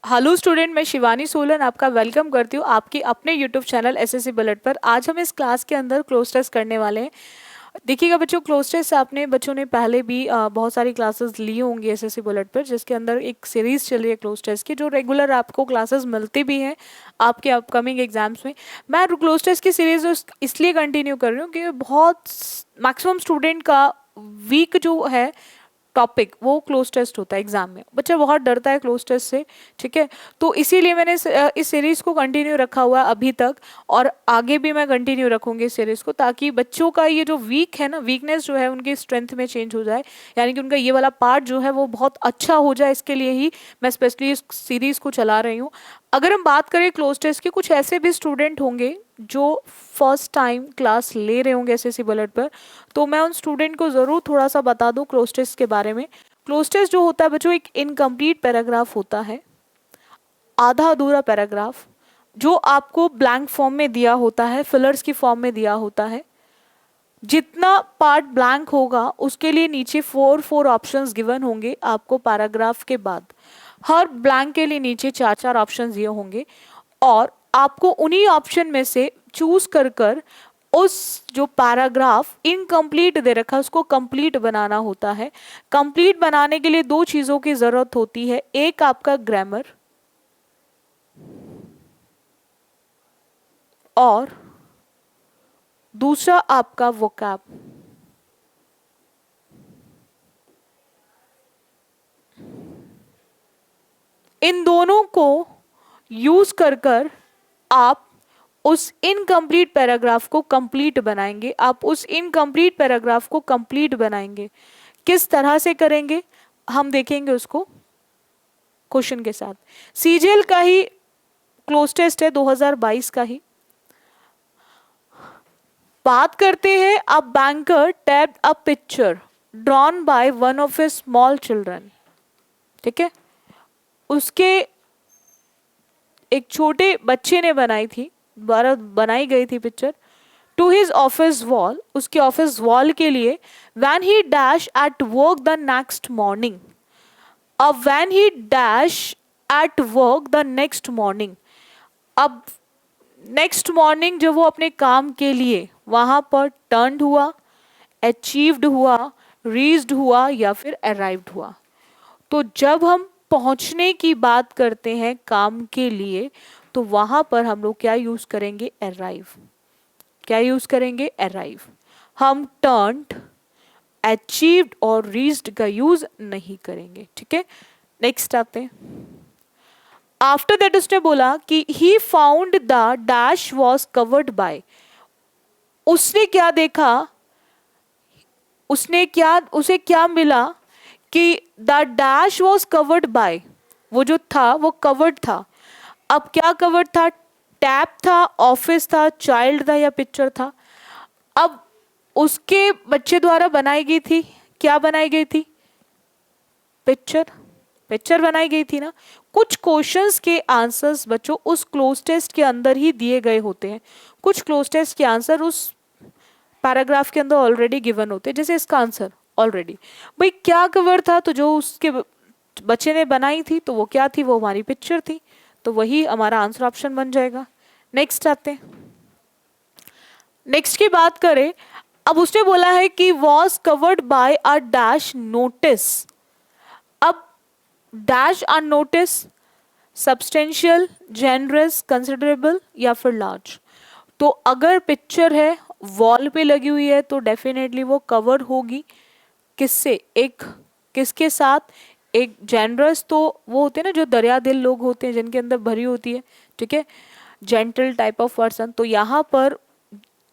Hello student, मैं शिवानी सोलन आपका welcome करती हूँ आपकी अपने यूट्यूब चैनल एसएससी बुलेट पर। आज हम इस क्लास के अंदर क्लोज टेस्ट करने वाले हैं। देखिएगा बच्चों, क्लोज टेस्ट आपने बच्चों ने पहले भी बहुत सारी क्लासेस ली होंगी एसएससी बुलेट पर, जिसके अंदर एक सीरीज चल रही है क्लोज टेस्ट की, जो रेगुलर आपको क्लासेस मिलती भी हैं आपके अपकमिंग एग्जाम्स में। मैं क्लोज टेस्ट की सीरीज इसलिए कंटिन्यू कर रही हूँ कि बहुत मैक्सिमम स्टूडेंट का वीक जो है टॉपिक वो क्लोज टेस्ट होता है एग्जाम में। बच्चा बहुत डरता है क्लोज टेस्ट से, ठीक है। तो इसीलिए मैंने इस सीरीज को कंटिन्यू रखा हुआ है अभी तक, और आगे भी मैं कंटिन्यू रखूंगी इस सीरीज को, ताकि बच्चों का ये जो वीक है ना, वीकनेस जो है उनकी स्ट्रेंथ में चेंज हो जाए, यानी कि उनका ये वाला पार्ट जो है वो बहुत अच्छा हो जाए। इसके लिए ही मैं स्पेशली इस सीरीज को चला रही हूँ। अगर हम बात करें क्लोज टेस्ट की, कुछ ऐसे भी स्टूडेंट होंगे जो फर्स्ट टाइम क्लास ले रहे होंगे एसएससी बुलेट पर, तो मैं उन स्टूडेंट को ज़रूर थोड़ा सा बता दूं क्लोज टेस्ट के बारे में। क्लोज टेस्ट जो होता है बच्चों, एक इनकम्प्लीट पैराग्राफ होता है, आधा अधूरा पैराग्राफ, जो आपको ब्लैंक फॉर्म में दिया होता है, फिलर्स की फॉर्म में दिया होता है। जितना पार्ट ब्लैंक होगा उसके लिए नीचे फोर ऑप्शंस गिवन होंगे आपको पैराग्राफ के बाद। हर ब्लैंक के लिए नीचे चार चार ऑप्शंस दिए होंगे, और आपको उन्हीं ऑप्शन में से चूज कर उस जो पैराग्राफ इनकम्प्लीट दे रखा है उसको कंप्लीट बनाना होता है। कंप्लीट बनाने के लिए दो चीजों की जरूरत होती है, एक आपका ग्रामर और दूसरा आपका वोकैब। इन दोनों को यूज कर आप उस इनकम्प्लीट पैराग्राफ को कंप्लीट बनाएंगे। आप उस इनकम्प्लीट पैराग्राफ को कंप्लीट बनाएंगे, किस तरह से करेंगे हम देखेंगे उसको क्वेश्चन के साथ। सीजीएल का ही क्लोज टेस्ट है, 2022 का ही। बात करते हैं, a banker tapped a picture drawn by one of his small children, ठीक है। उसके एक छोटे बच्चे ने बनाई थी, द्वारा बनाई गई थी picture, to his office wall, उसके ऑफिस वॉल के लिए। When he dash at work the next morning, अब when he dash at work the next morning, अब नेक्स्ट मॉर्निंग जब वो अपने काम के लिए वहां पर टर्न्ड हुआ, अचीव्ड हुआ, रीच्ड हुआ या फिर अराइव्ड हुआ। तो जब हम पहुंचने की बात करते हैं काम के लिए, तो वहां पर हम लोग क्या यूज करेंगे, अराइव। क्या यूज करेंगे, अराइव। हम टर्न्ड, अचीव्ड और रीच्ड का यूज नहीं करेंगे, ठीक है। नेक्स्ट आते हैं। आफ्टर दैट उसने बोला कि he found the dash was covered bye, उसने क्या देखा, उसे क्या मिला कि the dash was covered bye, वो जो था वो कवर्ड था। अब क्या कवर्ड था, टैब था, ऑफिस था, चाइल्ड था या पिक्चर था। अब उसके बच्चे द्वारा बनाई गई थी, क्या बनाई गई थी, पिक्चर। पिक्चर बनाई गई थी ना। कुछ क्वेश्चंस के आंसर्स बच्चों उस क्लोज टेस्ट के अंदर ही दिए गए होते हैं। कुछ क्लोज टेस्ट के आंसर उस पैराग्राफ के अंदर ऑलरेडी गिवन होते हैं, जैसे इसका आंसर ऑलरेडी। भाई क्या कवर था, तो जो उसके बच्चे ने बनाई थी तो वो क्या थी, वो हमारी पिक्चर थी, तो वही हमारा आंसर ऑप्शन बन जाएगा। नेक्स्ट आते हैं। नेक्स्ट की बात करें, अब उसने बोला है कि was covered by a dash notice. अब dash a notice substantial, generous, considerable या फिर लार्ज। तो अगर पिक्चर है, वॉल पे लगी हुई है, तो डेफिनेटली वो कवर होगी किससे, एक किसके साथ, एक जेनरस, तो वो होते हैं ना जो दरिया दिल लोग होते हैं जिनके अंदर भरी होती है, ठीक है, जेंटल टाइप ऑफ पर्सन। तो यहाँ पर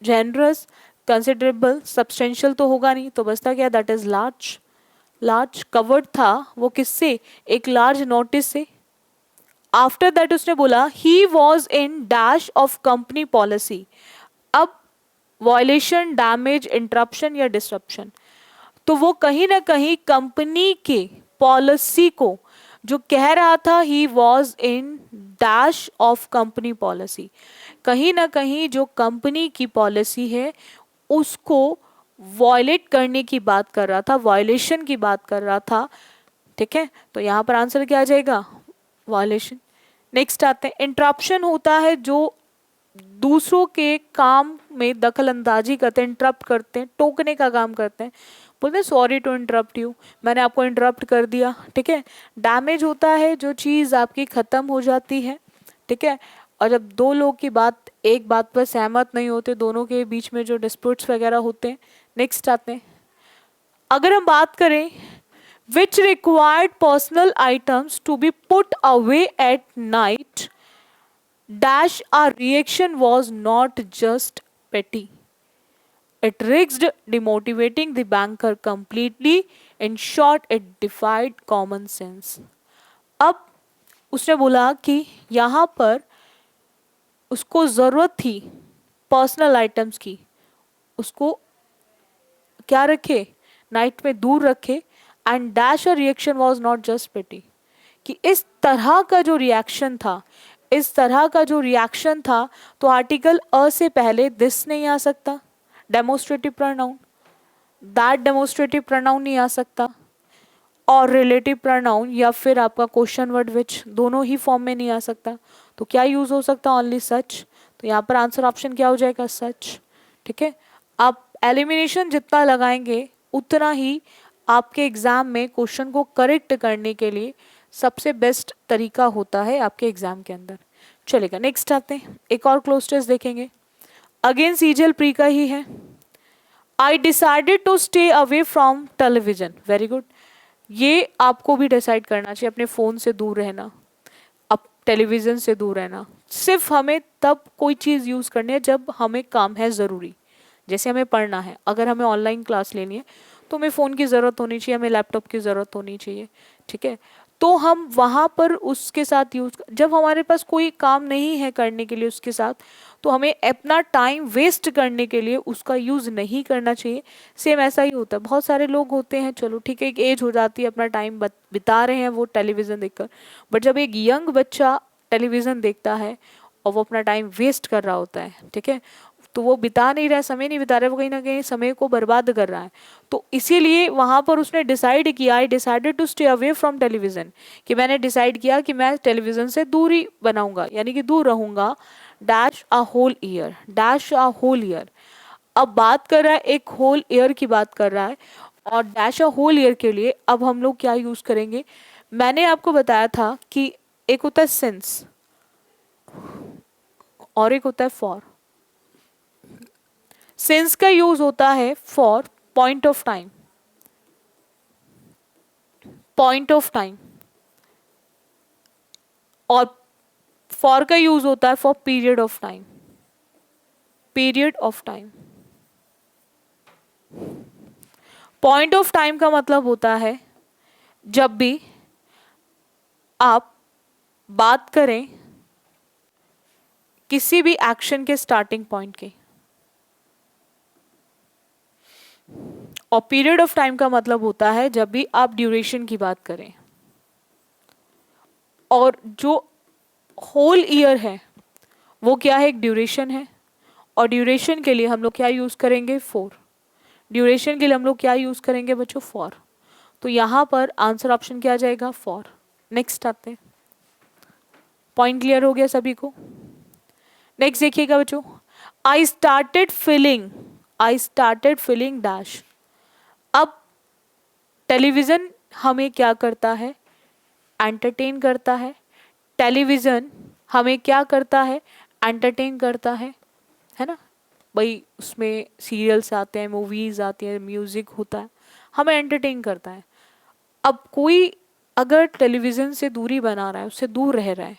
जेनरस, कंसिडरेबल, सब्सटेंशियल तो होगा नहीं, तो बचता क्या, that is large. Large covered था वो किससे, एक लार्ज नोटिस से। आफ्टर दैट उसने बोला he was in dash of company policy. अब वॉयलेशन, डैमेज, इंटरप्शन या डिसरप्शन, तो वो कहीं ना कहीं कंपनी के पॉलिसी को जो कह रहा था, he was in dash of company policy, कहीं ना कहीं जो कंपनी की पॉलिसी है उसको वॉयलेट करने की बात कर रहा था, वॉयलेशन की बात कर रहा था, ठीक है। तो यहाँ पर आंसर क्या आ जाएगा, वायलेशन। नेक्स्ट आते हैं, इंटरप्शन होता है जो दूसरों के काम में दखल अंदाजी करते हैं, इंटरप्ट करते हैं, टोकने का काम करते हैं, बोलते हैं सॉरी टू इंटरप्ट यू, मैंने आपको इंटरप्ट कर दिया, ठीक है। डैमेज होता है जो चीज़ आपकी ख़त्म हो जाती है, ठीक है। और जब दो लोग की बात एक बात पर सहमत नहीं होते, दोनों के बीच में जो डिस्प्यूट्स वगैरह होते हैं। नेक्स्ट आते हैं, अगर हम बात करें which required personal items to be put away at night dash our reaction was not just petty, it risked demotivating the banker completely. In short, it defied common sense. अब उसने बोला कि यहाँ पर उसको ज़रूरत थी पर्सनल आइटम्स की, उसको क्या रखे, नाइट में दूर रखे। And dash a reaction was not just pity, कि इस तरह का जो रिएक्शन था, इस तरह का जो रिएक्शन था, तो आर्टिकल अ से पहले दिस नहीं आ सकता, demonstrative pronoun, that demonstrative pronoun नहीं आ सकता, और रिलेटिव प्रोनाउन या फिर आपका क्वेश्चन वर्ड विच, दोनों ही फॉर्म में नहीं आ सकता। तो क्या यूज हो सकता, ओनली सच। तो यहाँ पर आंसर ऑप्शन क्या हो जाएगा, सच, ठीक है। आप एलिमिनेशन जितना लगाएंगे उतना ही आपके एग्जाम में क्वेश्चन को करेक्ट करने के लिए सबसे बेस्ट तरीका होता है आपके एग्जाम के अंदर। चलेगा, नेक्स्ट आते हैं, एक और क्लोज टेस्ट देखेंगे। अगेन सीजल प्री का ही है। I decided to stay away from television, very good. ये आपको भी डिसाइड करना चाहिए, अपने फ़ोन से दूर रहना, अब टेलीविज़न से दूर रहना। सिर्फ हमें तब कोई चीज़ यूज़ करनी है जब हमें काम है ज़रूरी, जैसे हमें पढ़ना है, अगर हमें ऑनलाइन क्लास लेनी है तो हमें फ़ोन की ज़रूरत होनी चाहिए, हमें लैपटॉप की ज़रूरत होनी चाहिए, ठीक है। तो हम वहाँ पर उसके साथ यूज़, जब हमारे पास कोई काम नहीं है करने के लिए उसके साथ, तो हमें अपना टाइम वेस्ट करने के लिए उसका यूज़ नहीं करना चाहिए। सेम ऐसा ही होता है, बहुत सारे लोग होते हैं, चलो ठीक है, एक एज हो जाती है, अपना टाइम बिता रहे हैं वो टेलीविज़न देखकर, बट जब एक यंग बच्चा टेलीविज़न देखता है और वो अपना टाइम वेस्ट कर रहा होता है, ठीक है, तो वो बिता नहीं रहा है, समय नहीं बिता रहा है, वो कहीं ना कहीं समय को बर्बाद कर रहा है। तो इसीलिए वहाँ पर उसने डिसाइड किया, I decided to stay away from television, कि मैंने डिसाइड किया कि मैं टेलीविज़न से दूरी बनाऊंगा, यानी कि दूर रहूंगा, dash a whole year, dash a whole year. अब बात कर रहा है, एक होल ईयर की बात कर रहा है, और डैश अ होल ईयर के लिए अब हम लोग क्या यूज़ करेंगे। मैंने आपको बताया था कि एक होता है सिंस और एक होता है फॉर। सिंस का यूज होता है for point of time, point of time, और फॉर का यूज होता है for period of time, period of time. Point of time का मतलब होता है जब भी आप बात करें किसी भी एक्शन के स्टार्टिंग पॉइंट की, और पीरियड ऑफ टाइम का मतलब होता है जब भी आप ड्यूरेशन की बात करें। और जो होल ईयर है वो क्या है, एक ड्यूरेशन है, और ड्यूरेशन के लिए हम लोग क्या यूज करेंगे, फॉर। ड्यूरेशन के लिए हम लोग क्या यूज करेंगे बच्चों, फॉर। तो यहां पर आंसर ऑप्शन क्या आ जाएगा, फॉर। नेक्स्ट आते हैं, पॉइंट क्लियर हो गया सभी को। नेक्स्ट देखिएगा बच्चों, I started feeling, I started feeling dash. अब टेलीविजन हमें क्या करता है, एंटरटेन करता है। टेलीविजन हमें क्या करता है, एंटरटेन करता है ना भाई, उसमें सीरियल्स आते हैं, मूवीज आती हैं, म्यूजिक होता है, हमें एंटरटेन करता है। अब कोई अगर टेलीविजन से दूरी बना रहा है, उससे दूर रह रहा है,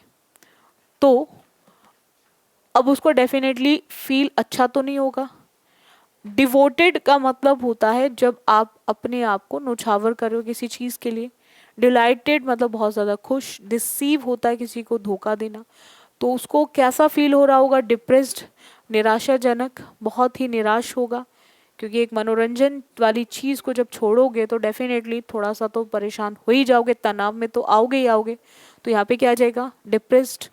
तो अब उसको डेफिनेटली फील अच्छा तो नहीं होगा। डिवोटेड का मतलब होता है जब आप अपने आप को न्यौछावर करो किसी चीज़ के लिए। डिलाइटेड मतलब बहुत ज़्यादा खुश। डिसीव होता है किसी को धोखा देना, तो उसको कैसा फील हो रहा होगा, डिप्रेस्ड, निराशाजनक, बहुत ही निराश होगा, क्योंकि एक मनोरंजन वाली चीज़ को जब छोड़ोगे तो डेफिनेटली थोड़ा सा तो परेशान हो ही जाओगे, तनाव में तो आओगे ही आओगे। तो यहाँ पे क्या आ जाएगा, depressed.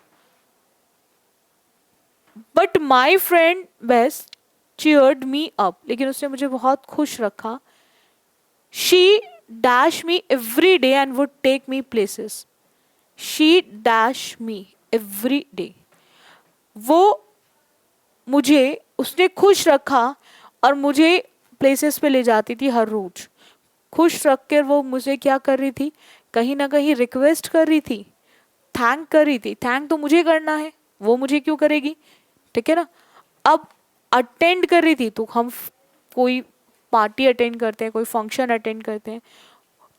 But my friend best cheered me up, लेकिन उसने मुझे बहुत खुश रखा। She dash me every day and would take me places, she dash me every day. वो मुझे उसने खुश रखा और मुझे प्लेसेस पे ले जाती थी हर रोज। खुश रख कर वो मुझे क्या कर रही थी, कहीं ना कहीं रिक्वेस्ट कर रही थी, थैंक कर रही थी। थैंक तो मुझे करना है, वो मुझे क्यों करेगी, ठीक है ना। अब अटेंड कर रही थी, तो हम कोई पार्टी अटेंड करते हैं, कोई फंक्शन अटेंड करते हैं,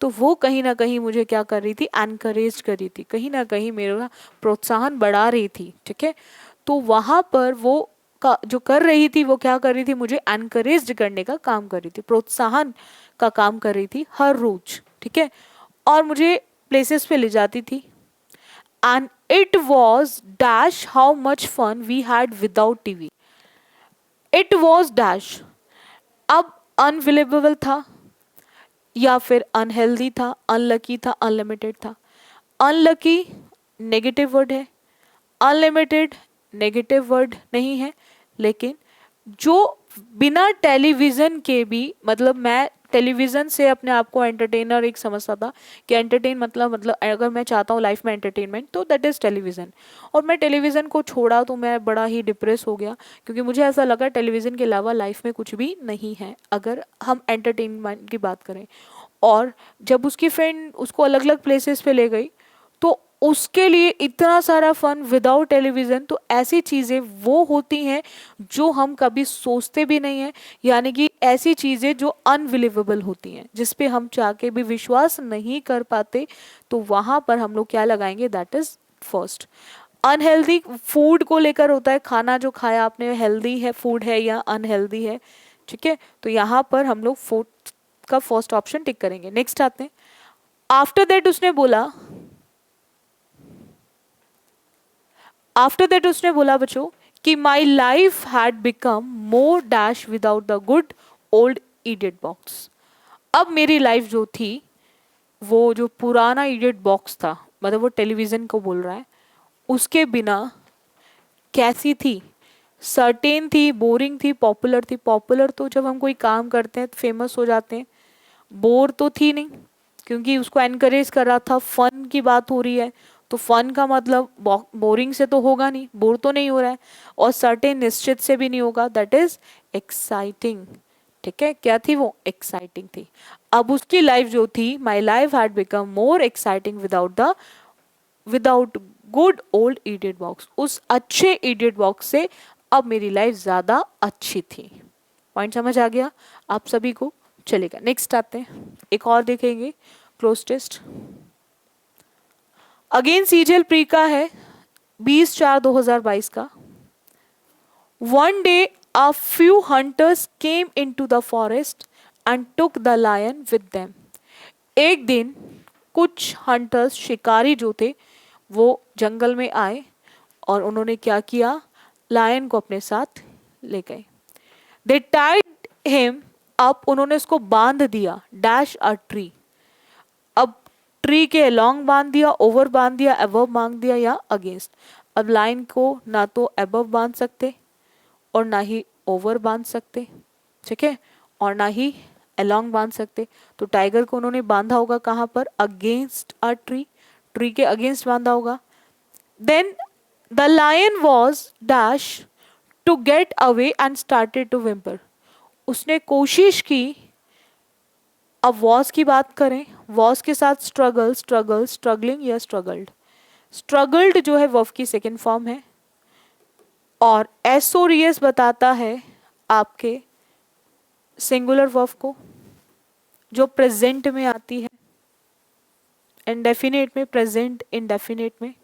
तो वो कहीं ना कहीं मुझे क्या कर रही थी, एनकरेज कर रही थी, कहीं ना कहीं मेरा प्रोत्साहन बढ़ा रही थी, ठीक है। तो वहां पर वो जो कर रही थी, वो क्या कर रही थी, मुझे एनकरेज करने का काम कर रही थी, प्रोत्साहन का काम कर रही थी हर रोज, ठीक है। और मुझे प्लेसेस पे ले जाती थी। And it was dash how much fun we had without TV. It was dash, अब अनबिलीवेबल था या फिर अनहेल्दी था, अनलकी था, अनलिमिटेड था। अनलकी नेगेटिव वर्ड है, अनलिमिटेड नेगेटिव वर्ड नहीं है, लेकिन जो बिना टेलीविज़न के भी, मतलब मैं टेलीविज़न से अपने आप को एंटरटेनर एक समझता था कि एंटरटेन मतलब अगर मैं चाहता हूँ लाइफ में एंटरटेनमेंट, तो दैट इज़ टेलीविज़न। और मैं टेलीविज़न को छोड़ा तो मैं बड़ा ही डिप्रेस हो गया, क्योंकि मुझे ऐसा लगा टेलीविज़न के अलावा लाइफ में कुछ भी नहीं है अगर हम एंटरटेनमेंट की बात करें। और जब उसकी फ्रेंड उसको अलग अलग प्लेसेस पे ले गई, तो उसके लिए इतना सारा फन विदाउट टेलीविज़न। तो ऐसी चीज़ें वो होती हैं जो हम कभी सोचते भी नहीं हैं, यानी कि ऐसी चीज़ें जो अनबिलीवेबल होती हैं, जिस पे हम चाह के भी विश्वास नहीं कर पाते, तो वहाँ पर हम लोग क्या लगाएंगे, that is first. Unhealthy food को लेकर होता है, खाना जो खाया आपने हेल्दी है फूड है या अनहेल्दी है, ठीक है। तो यहाँ पर हम लोग फूड का फर्स्ट ऑप्शन टिक करेंगे। नेक्स्ट आते हैं, आफ्टर दैट उसने बोला, आफ्टर दैट उसने बोला बच्चों कि my life had become more dash without the good old idiot box. अब मेरी लाइफ जो थी, वो जो पुराना इडियट बॉक्स था, मतलब वो टेलीविज़न को बोल रहा है, उसके बिना कैसी थी, सर्टेन थी, बोरिंग थी, पॉपुलर थी। पॉपुलर तो जब हम कोई काम करते हैं फेमस हो जाते हैं, बोर तो थी नहीं, क्योंकि उसको एनकरेज कर रहा था, फन की बात हो रही है, तो फन का मतलब बोरिंग से तो होगा नहीं, बोर तो नहीं हो रहा है, और सर्टेन निश्चित से भी नहीं होगा, दैट इज एक्साइटिंग, ठीक है। क्या थी वो, एक्साइटिंग थी। अब उसकी लाइफ जो थी, my life had become more exciting without good old idiot box, उस अच्छे इडियट बॉक्स से अब मेरी लाइफ ज्यादा अच्छी थी। पॉइंट समझ आ गया आप सभी को, चलेगा। नेक्स्ट आते हैं, एक और देखेंगे close test. Again CGL pre का है, 20/4/2022 का। One day a few hunters came into the forest and took the lion with them. एक दिन कुछ हंटर्स, शिकारी जो थे, वो जंगल में आए और उन्होंने क्या किया, लायन को अपने साथ ले गए। दे टाइड हिम अप, उन्होंने उसको बांध दिया, डैश अ ट्री। अब ट्री के अलॉन्ग बांध दिया, ओवर बांध दिया, अबव बांध दिया या अगेंस्ट। अब लाइन को ना तो अबव बांध सकते और ना ही ओवर बांध सकते, ठीक है, और ना ही अलॉन्ग बांध सकते। तो टाइगर को उन्होंने बांधा होगा कहाँ पर, अगेंस्ट अ ट्री, ट्री के अगेंस्ट बांधा होगा। Then the lion was dash to get away and started to whimper. उसने कोशिश की, अब वॉज की बात करें, वॉज के साथ स्ट्रगलिंग या स्ट्रगल्ड। स्ट्रगल्ड जो है वर्ब की सेकेंड फॉर्म है, और एसओरियस बताता है आपके सिंगुलर वर्ब को, जो प्रेजेंट में आती है, इंडेफिनेट में, प्रेजेंट इंडेफिनेट में,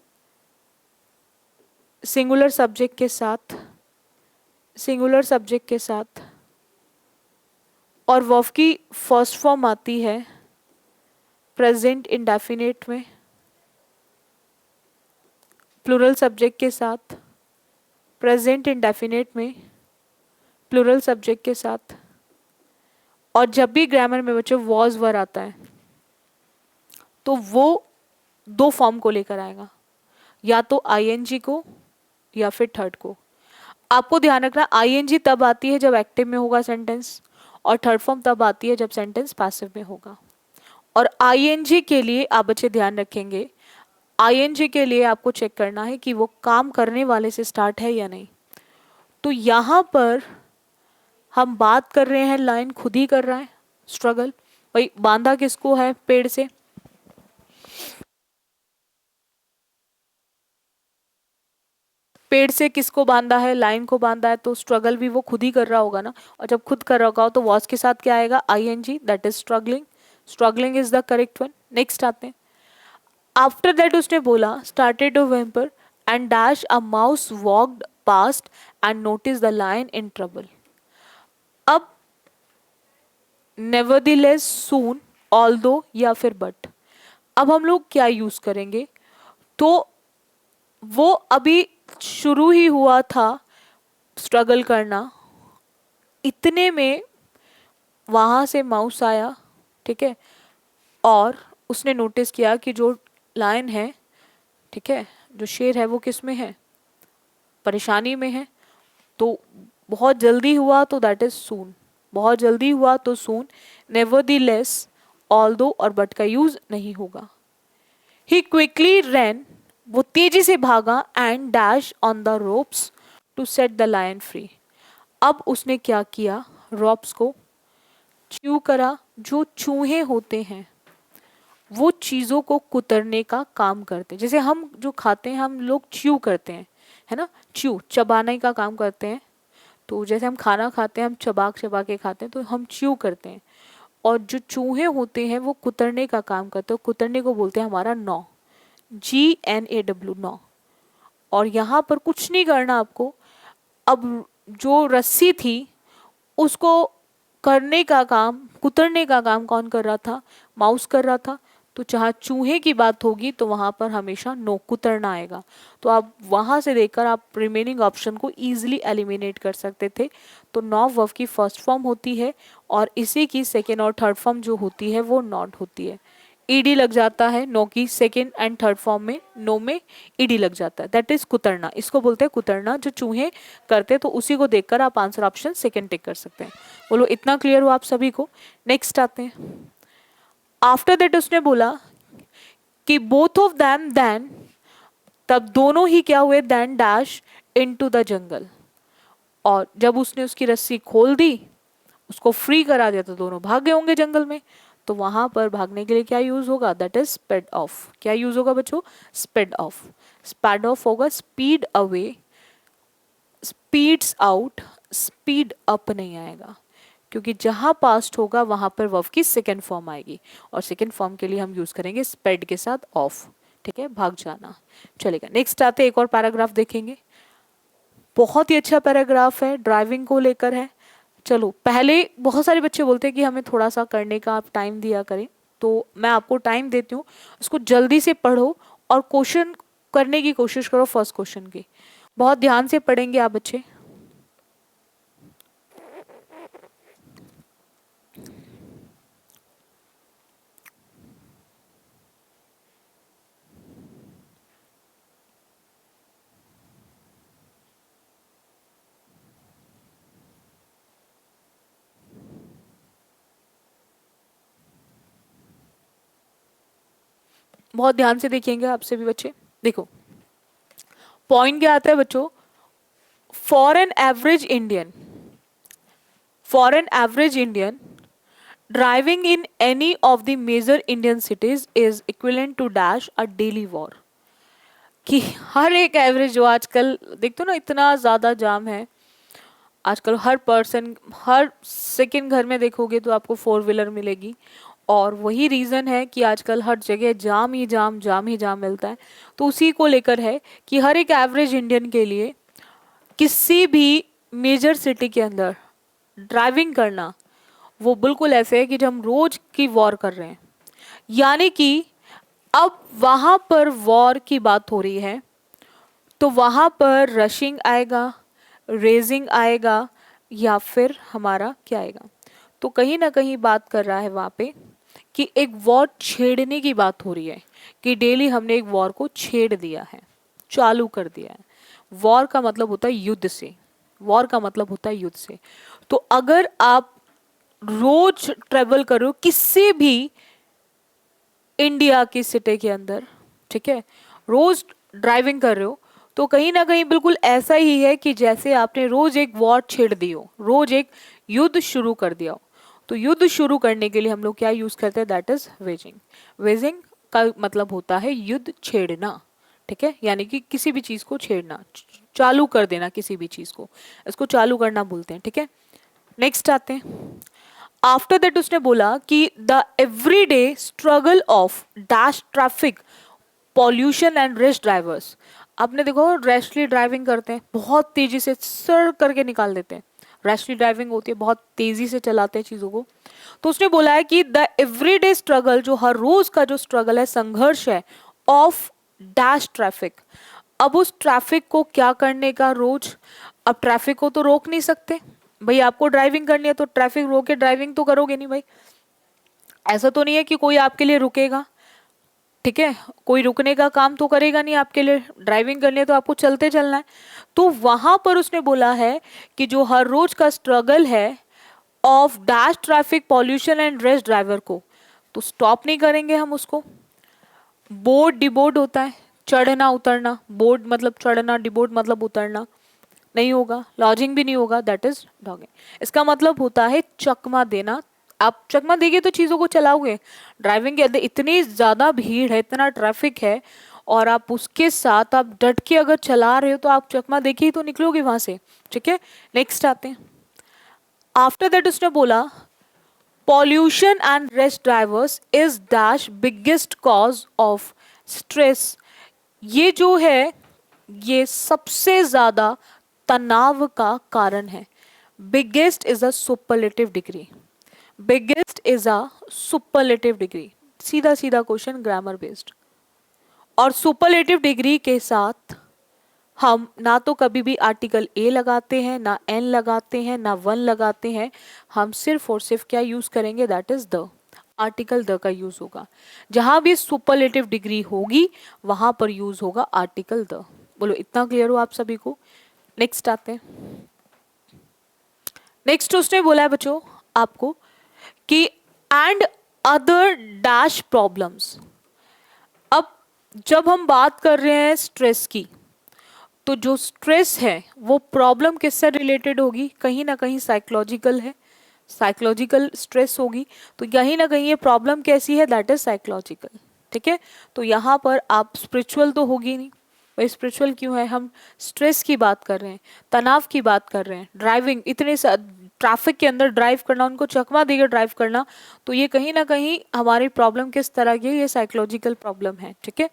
सिंगुलर सब्जेक्ट के साथ, और वर्ब की फर्स्ट फॉर्म आती है प्रेजेंट इंडेफिनेट में, प्लूरल सब्जेक्ट के साथ, प्रेजेंट इंडेफिनेट में, प्लूरल सब्जेक्ट के साथ। और जब भी ग्रामर में बच्चों वॉज वर आता है, तो वो दो फॉर्म को लेकर आएगा, या तो आईएनजी को या फिर थर्ड को। आपको ध्यान रखना, आईएनजी तब आती है जब एक्टिव में होगा सेंटेंस, और थर्ड फॉर्म तब आती है जब सेंटेंस पैसिव में होगा। और आईएनजी के लिए आप बच्चे ध्यान रखेंगे, आईएनजी के लिए आपको चेक करना है कि वो काम करने वाले से स्टार्ट है या नहीं। तो यहाँ पर हम बात कर रहे हैं, लाइन खुद ही कर रहा है स्ट्रगल। भाई बांधा किसको है पेड़ से, पेड़ से किसको बांधा है, लाइन को बांधा है, तो स्ट्रगल भी वो खुद ही कर रहा होगा ना। और जब खुद कर रहा होगा तो वॉज के साथ क्या आएगा, ING, that is struggling. Struggling is the correct one. Next आते हैं। आफ्टर दैट उसने बोला started to whimper and dash a mouse walked past and notice the lion in trouble. अब नेवरदीलेस, सून, ऑल्दो या फिर बट, अब हम लोग क्या यूज करेंगे, तो वो अभी शुरू ही हुआ था स्ट्रगल करना, इतने में वहां से माउस आया, ठीक है, और उसने नोटिस किया कि जो लायन है, ठीक है, जो शेर है वो किस में है, परेशानी में है। तो बहुत जल्दी हुआ तो दैट इज सून, बहुत जल्दी हुआ तो सून। नेवरदीलेस, ऑल्दो और बट का यूज नहीं होगा। ही क्विकली रैन, वो तेजी से भागा, and dash on the ropes to set the lion free. अब उसने क्या किया, रॉप्स को च्यू करा। जो चूहे होते हैं वो चीज़ों को कुतरने का काम करते हैं, जैसे हम जो खाते हैं हम लोग च्यू करते हैं, है ना, च्यू चबाने का काम करते हैं। तो जैसे हम खाना खाते हैं हम चबा चबा के खाते हैं, तो हम च्यू करते हैं। और जो चूहे होते हैं वो कुतरने का काम करते हैं, कुतरने को बोलते हैं हमारा नॉ, GNAW, नॉ। और यहाँ पर कुछ नहीं करना आपको। अब जो रस्सी थी उसको करने का काम, कुतरने का काम कौन कर रहा था, माउस कर रहा था। तो जहाँ चूहे की बात होगी तो वहां पर हमेशा नो, कुतरना आएगा। तो आप वहां से देखकर आप रिमेनिंग ऑप्शन को इजीली एलिमिनेट कर सकते थे। तो नो वर्ब की फर्स्ट फॉर्म होती है और इसी की सेकेंड और थर्ड फॉर्म जो होती है वो नॉट होती है। ईडी लग जाता है नो की सेकेंड एंड थर्ड फॉर्म में, नो में ईडी लग जाता है, दैट इज कुतरना। इसको बोलते हैं कुतरना, जो चूहे करते हैं। तो उसी को देखकर आप आंसर ऑप्शन सेकेंड टिक कर सकते हैं। बोलो इतना क्लियर हुआ आप सभी को। नेक्स्ट आते हैं। आफ्टर दैट उसने बोला कि बोथ ऑफ दैम देन, तब दोनों ही क्या हुए, then dash into the jungle. और जब उसने उसकी रस्सी खोल दी, उसको फ्री करा दिया, तो दोनों भाग गए होंगे जंगल में। तो वहां पर भागने के लिए क्या यूज होगा, दैट इज स्पेड ऑफ। क्या यूज होगा बच्चों, स्पेड ऑफ। स्पेड ऑफ होगा speed away, speeds out, speed up नहीं आएगा, क्योंकि जहां पास्ट होगा वहां पर वर्ब की सेकेंड फॉर्म आएगी। और सेकेंड फॉर्म के लिए हम यूज करेंगे स्पेड के साथ ऑफ, ठीक है, भाग जाना। चलेगा, नेक्स्ट आते एक और पैराग्राफ देखेंगे। बहुत ही अच्छा पैराग्राफ है, ड्राइविंग को लेकर है। चलो पहले बहुत सारे बच्चे बोलते हैं कि हमें थोड़ा सा करने का आप टाइम दिया करें, तो मैं आपको टाइम देती हूँ, उसको जल्दी से पढ़ो और क्वेश्चन करने की कोशिश करो फर्स्ट क्वेश्चन की। बहुत ध्यान से पढ़ेंगे आप बच्चे। बहुत ध्यान से देखेंगे आपसे भी बच्चे। देखो पॉइंट क्या आता है बच्चों, for an average Indian, for an average Indian driving in any of the major Indian cities is equivalent to dash a daily war. कि हर एक एवरेज, जो आजकल देखते हो ना इतना ज्यादा जाम है आजकल, हर पर्सन हर सेकंड घर में देखोगे तो आपको फोर व्हीलर मिलेगी। और वही रीज़न है कि आजकल हर जगह जाम ही जाम, जाम ही जाम मिलता है। तो उसी को लेकर है कि हर एक एवरेज इंडियन के लिए किसी भी मेजर सिटी के अंदर ड्राइविंग करना वो बिल्कुल ऐसे है कि जब हम रोज की वॉर कर रहे हैं। यानी कि अब वहां पर वॉर की बात हो रही है, तो वहां पर रशिंग आएगा, रेजिंग आएगा, या फिर हमारा क्या आएगा, तो कहीं ना कहीं बात कर रहा है वहां पे कि एक वॉर छेड़ने की बात हो रही है, कि डेली हमने एक वॉर को छेड़ दिया है, चालू कर दिया है। वॉर का मतलब होता है युद्ध से, वॉर का मतलब होता है युद्ध से। तो अगर आप रोज ट्रेवल करो किसी भी इंडिया की सिटी के अंदर, ठीक है, रोज ड्राइविंग कर रहे हो तो कहीं ना कहीं बिल्कुल ऐसा ही है कि जैसे आपने रोज एक वॉर छेड़ दी हो, रोज एक युद्ध शुरू कर दिया हो। तो युद्ध शुरू करने के लिए हम लोग क्या यूज करते हैं, दैट इज वेजिंग। वेजिंग का मतलब होता है युद्ध छेड़ना, ठीक है, यानी कि किसी भी चीज को छेड़ना, चालू कर देना किसी भी चीज को, इसको चालू करना बोलते हैं, ठीक है। नेक्स्ट आते हैं। आफ्टर दैट उसने बोला कि the everyday struggle of dash traffic pollution and रेश ड्राइवर्स। आपने देखो रैशली ड्राइविंग करते हैं, बहुत तेजी से सर करके निकाल देते हैं, रैशली ड्राइविंग होती है, बहुत तेजी से चलाते हैं चीजों को। तो उसने बोला है कि द एवरीडे स्ट्रगल, जो हर रोज का जो स्ट्रगल है, संघर्ष है, ऑफ डैश ट्रैफिक। अब उस ट्रैफिक को क्या करने का रोज, अब ट्रैफिक को तो रोक नहीं सकते भाई, आपको ड्राइविंग करनी है तो ट्रैफिक रोक के ड्राइविंग तो करोगे नहीं भाई, ऐसा तो नहीं है कि कोई आपके लिए रुकेगा, ठीक है, कोई रुकने का काम तो करेगा नहीं आपके लिए, ड्राइविंग करनी है तो आपको चलते चलना है। तो वहां पर उसने बोला है कि जो हर रोज का स्ट्रगल है of dash traffic pollution and race driver को तो स्टॉप नहीं करेंगे हम उसको। बोर्ड डिबोर्ड होता है, चढ़ना उतरना, बोर्ड मतलब चढ़ना, डिबोर्ड मतलब उतरना, नहीं होगा, लॉजिंग भी नहीं होगा, दैट इज डॉगिंग। इसका मतलब होता है चकमा देना। आप चकमा देंगे तो चीजों को चलाओगे। ड्राइविंग के अंदर इतनी ज्यादा भीड़ है, इतना ट्रैफिक है, और आप उसके साथ आप डट के अगर चला रहे हो तो आप चकमा देके ही तो निकलोगे वहां से, ठीक है। नेक्स्ट आते हैं। आफ्टर दैट उसने बोला pollution and race drivers is dash biggest cause of stress. ये जो है ये सबसे ज्यादा तनाव का कारण है। Biggest is a superlative degree, biggest is a superlative degree, सीधा सीधा क्वेश्चन, ग्रामर बेस्ड। और सुपरलेटिव डिग्री के साथ हम ना तो कभी भी आर्टिकल ए लगाते हैं, ना एन लगाते हैं, ना वन लगाते हैं, हम सिर्फ और सिर्फ क्या यूज करेंगे, that is the, article the का यूज होगा। जहां भी सुपरलेटिव डिग्री होगी वहां पर यूज होगा आर्टिकल द। बोलो इतना क्लियर हो आप सभी को। नेक्स्ट आते हैं। नेक्स्ट उसने बोला है बच्चों आपको कि एंड अदर डैश प्रॉब्लम्स। अब जब हम बात कर रहे हैं स्ट्रेस की, तो जो स्ट्रेस है वो प्रॉब्लम किससे रिलेटेड होगी, कहीं ना कहीं साइकोलॉजिकल है, साइकोलॉजिकल स्ट्रेस होगी। तो कहीं ना कहीं ये प्रॉब्लम कैसी है, दैट इज साइकोलॉजिकल, ठीक है। तो यहाँ पर आप स्पिरिचुअल तो होगी नहीं भाई, स्पिरिचुअल क्यों है, हम स्ट्रेस की बात कर रहे हैं, तनाव की बात कर रहे हैं, ड्राइविंग इतने ट्रैफिक के अंदर ड्राइव करना, उनको चकमा देकर ड्राइव करना, तो ये कहीं ना कहीं हमारी प्रॉब्लम किस तरह की है, ये साइकोलॉजिकल प्रॉब्लम है, ठीक है।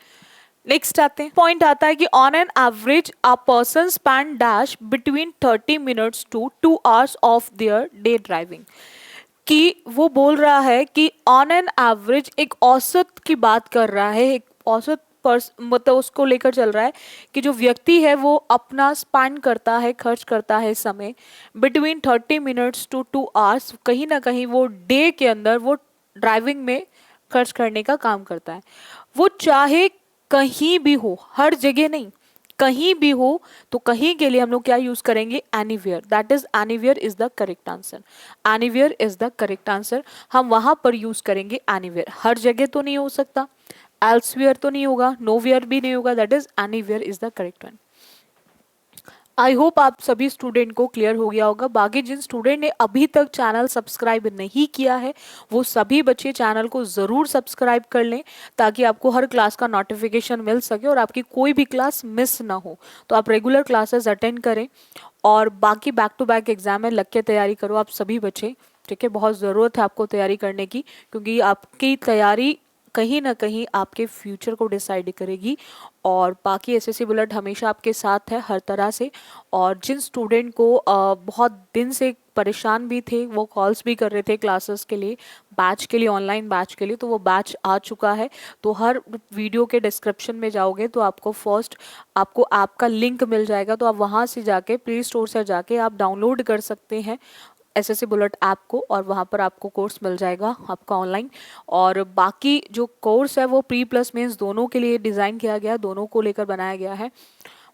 नेक्स्ट आते हैं। पॉइंट आता है कि on an average a person spend dash between 30 minutes to 2 hours of their day driving. कि वो बोल रहा है कि ऑन एन एवरेज, एक औसत की बात कर रहा है, एक औसत मतलब उसको लेकर चल रहा है कि जो व्यक्ति है वो अपना स्पेंड करता है, खर्च करता है समय बिटवीन 30 मिनट्स टू 2 आवर्स, कहीं ना कहीं वो डे के अंदर वो ड्राइविंग में खर्च करने का काम करता है। वो चाहे कहीं भी हो, हर जगह नहीं, कहीं भी हो, तो कहीं के लिए हम लोग क्या यूज करेंगे, anywhere, that is anywhere is the correct answer, anywhere is the correct answer. हम वहां पर यूज करेंगे एनीवेयर, हर जगह तो नहीं हो सकता, एल्सवेयर तो नहीं होगा, नोवेयर भी नहीं होगा, that is anywhere is the correct one. I hope आप सभी स्टूडेंट को क्लियर हो गया होगा। बाकी जिन स्टूडेंट ने अभी तक चैनल सब्सक्राइब नहीं किया है वो सभी बच्चे चैनल को ज़रूर सब्सक्राइब कर लें ताकि आपको हर क्लास का नोटिफिकेशन मिल सके और आपकी कोई भी क्लास मिस ना हो। तो आप रेगुलर क्लासेस अटेंड करें और बाकी बैक टू बैक एग्जाम में लग के तैयारी करो आप सभी बच्चे, ठीक है। बहुत ज़रूरत है आपको तैयारी करने की, क्योंकि आपकी तैयारी कहीं ना कहीं आपके फ्यूचर को डिसाइड करेगी। और बाकी एसएससी बुलेट हमेशा आपके साथ है हर तरह से। और जिन स्टूडेंट को बहुत दिन से परेशान भी थे, वो कॉल्स भी कर रहे थे क्लासेस के लिए, बैच के लिए, ऑनलाइन बैच के लिए, तो वो बैच आ चुका है। तो हर वीडियो के डिस्क्रिप्शन में जाओगे तो आपको फर्स्ट आपको ऐप का लिंक मिल जाएगा, तो आप वहाँ से जाके प्ले स्टोर से जाके आप डाउनलोड कर सकते हैं एसएससी बुलेट ऐप को, और वहाँ पर आपको कोर्स मिल जाएगा आपका ऑनलाइन। और बाकी जो कोर्स है वो प्री प्लस मेंस दोनों के लिए डिज़ाइन किया गया है, दोनों को लेकर बनाया गया है।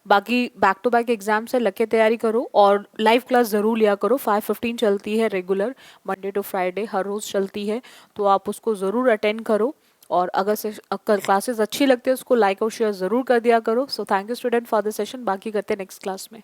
बाकी बैक टू बैक एग्जाम से लग के तैयारी करो और लाइव क्लास ज़रूर लिया करो। 5:15 चलती है रेगुलर, मंडे टू फ्राइडे हर रोज़ चलती है, तो आप उसको ज़रूर अटेंड करो। और अगर क्लासेस अच्छी लगती है उसको लाइक और शेयर ज़रूर कर दिया करो। So thank you student for the session. बाकी करते हैं नेक्स्ट क्लास में।